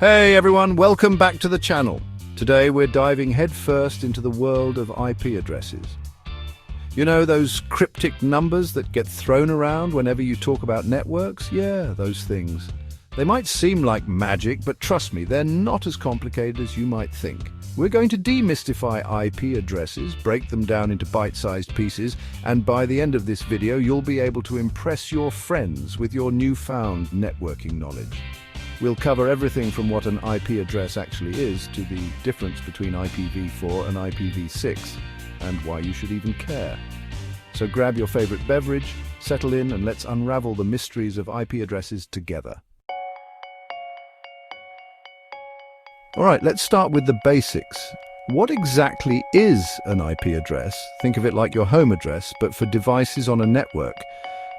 Hey everyone, welcome back to the channel. Today we're diving headfirst into the world of IP addresses. You know those cryptic numbers that get thrown around whenever you talk about networks? Yeah, those things. They might seem like magic, but trust me, they're not as complicated as you might think. We're going to demystify IP addresses, break them down into bite-sized pieces, and by the end of this video, you'll be able to impress your friends with your newfound networking knowledge. We'll cover everything from what an IP address actually is to the difference between IPv4 and IPv6 and why you should even care. So grab your favorite beverage, settle in, and let's unravel the mysteries of IP addresses together. All right, let's start with the basics. What exactly is an IP address? Think of it like your home address, but for devices on a network.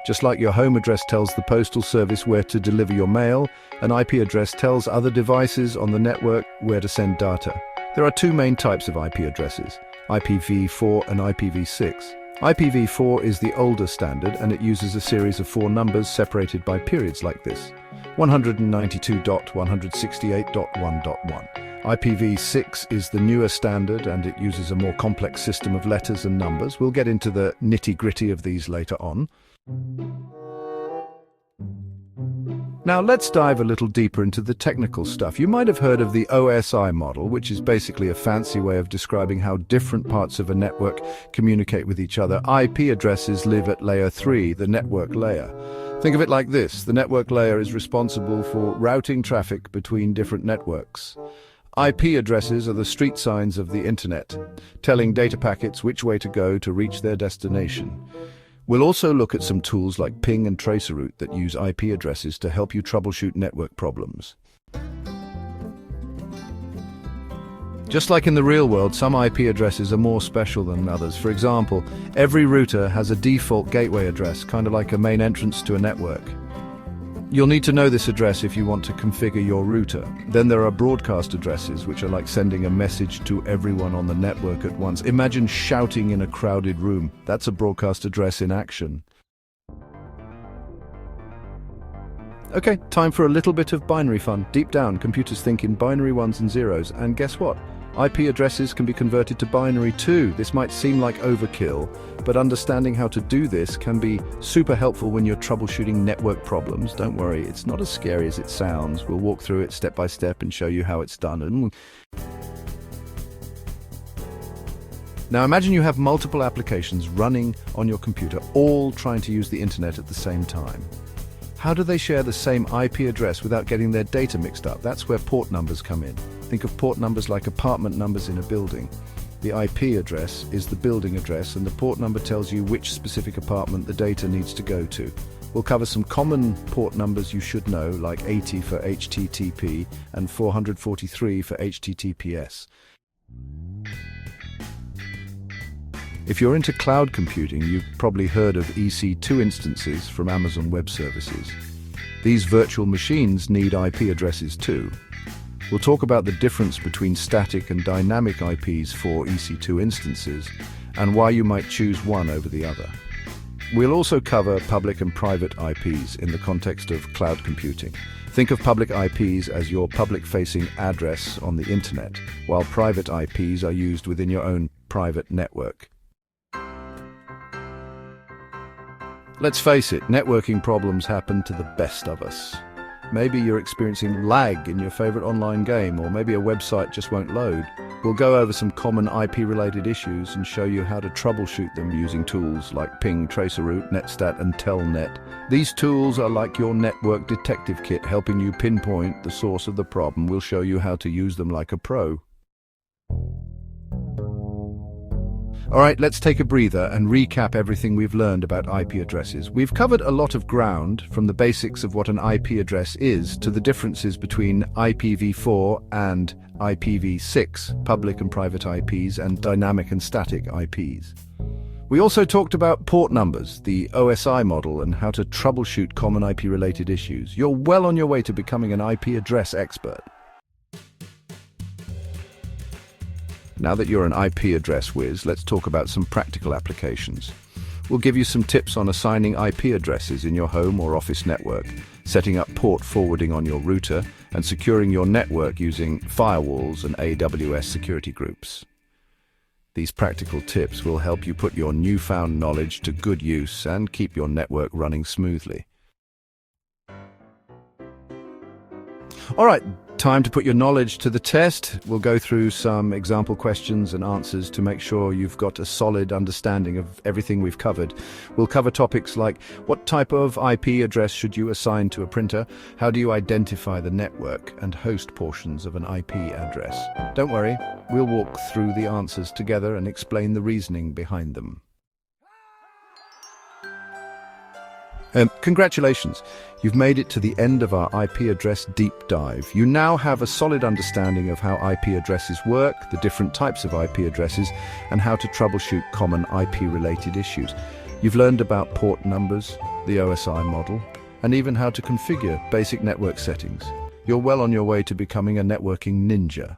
Just like your home address tells the postal service where to deliver your mail, an IP address tells other devices on the network where to send data. There are two main types of IP addresses, IPv4 and IPv6. IPv4 is the older standard, and it uses a series of 4 numbers separated by periods like this: 192.168.1.1. IPv6 is the newer standard, and it uses a more complex system of letters and numbers. We'll get into the nitty-gritty of these later on. Now let's dive a little deeper into the technical stuff. You might have heard of the OSI model, which is basically a fancy way of describing how different parts of a network communicate with each other. IP addresses live at layer 3, the network layer. Think of it like this: the network layer is responsible for routing traffic between different networks. IP addresses are the street signs of the internet, telling data packets which way to go to reach their destination. We'll also look at some tools like ping and traceroute that use IP addresses to help you troubleshoot network problems. Just like in the real world, some IP addresses are more special than others. For example, every router has a default gateway address, kind of like a main entrance to a network. You'll need to know this address if you want to configure your router. Then there are broadcast addresses, which are like sending a message to everyone on the network at once. Imagine shouting in a crowded room. That's a broadcast address in action. Okay, time for a little bit of binary fun. Deep down, computers think in binary ones and zeros, and guess what? IP addresses can be converted to binary too. This might seem like overkill, but understanding how to do this can be super helpful when you're troubleshooting network problems. Don't worry, it's not as scary as it sounds. We'll walk through it step by step and show you how it's done. Now imagine you have multiple applications running on your computer, all trying to use the internet at the same time. How do they share the same IP address without getting their data mixed up? That's where port numbers come in. Think of port numbers like apartment numbers in a building. The IP address is the building address, and the port number tells you which specific apartment the data needs to go to. We'll cover some common port numbers you should know, like 80 for HTTP and 443 for HTTPS. If you're into cloud computing, you've probably heard of EC2 instances from Amazon Web Services. These virtual machines need IP addresses too. We'll talk about the difference between static and dynamic IPs for EC2 instances and why you might choose one over the other. We'll also cover public and private IPs in the context of cloud computing. Think of public IPs as your public-facing address on the internet, while private IPs are used within your own private network. Let's face it, networking problems happen to the best of us. Maybe you're experiencing lag in your favorite online game, or maybe a website just won't load. We'll go over some common IP-related issues and show you how to troubleshoot them using tools like ping, traceroute, netstat, and telnet. These tools are like your network detective kit, helping you pinpoint the source of the problem. We'll show you how to use them like a pro. All right, let's take a breather and recap everything we've learned about IP addresses. We've covered a lot of ground, from the basics of what an IP address is to the differences between IPv4 and IPv6, public and private IPs, and dynamic and static IPs. We also talked about port numbers, the OSI model, and how to troubleshoot common IP-related issues. You're well on your way to becoming an IP address expert. Now that you're an IP address whiz, let's talk about some practical applications. We'll give you some tips on assigning IP addresses in your home or office network. setting up port forwarding on your router, and securing your network using firewalls and AWS security groups. These practical tips will help you put your newfound knowledge to good use and keep your network running smoothly. All right, time to put your knowledge to the test. We'll go through some example questions and answers to make sure you've got a solid understanding of everything we've covered. We'll cover topics like what type of IP address should you assign to a printer, how do you identify the network and host portions of an IP address. Don't worry, we'll walk through the answers together and explain the reasoning behind them. Congratulations, you've made it to the end of our IP address deep dive. You now have a solid understanding of how IP addresses work, the different types of IP addresses, and how to troubleshoot common IP-related issues. You've learned about port numbers, the OSI model, and even how to configure basic network settings. You're well on your way to becoming a networking ninja.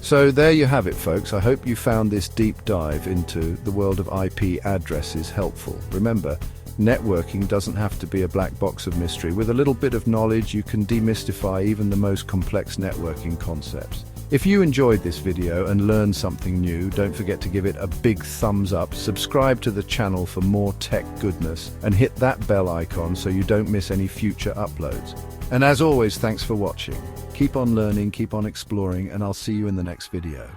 So there you have it, folks. I hope you found this deep dive into the world of IP addresses helpful. Remember, networking doesn't have to be a black box of mystery. With a little bit of knowledge, you can demystify even the most complex networking concepts. If you enjoyed this video and learned something new, don't forget to give it a big thumbs up, subscribe to the channel for more tech goodness, and hit that bell icon so you don't miss any future uploads. And as always, thanks for watching. Keep on learning, keep on exploring, and I'll see you in the next video.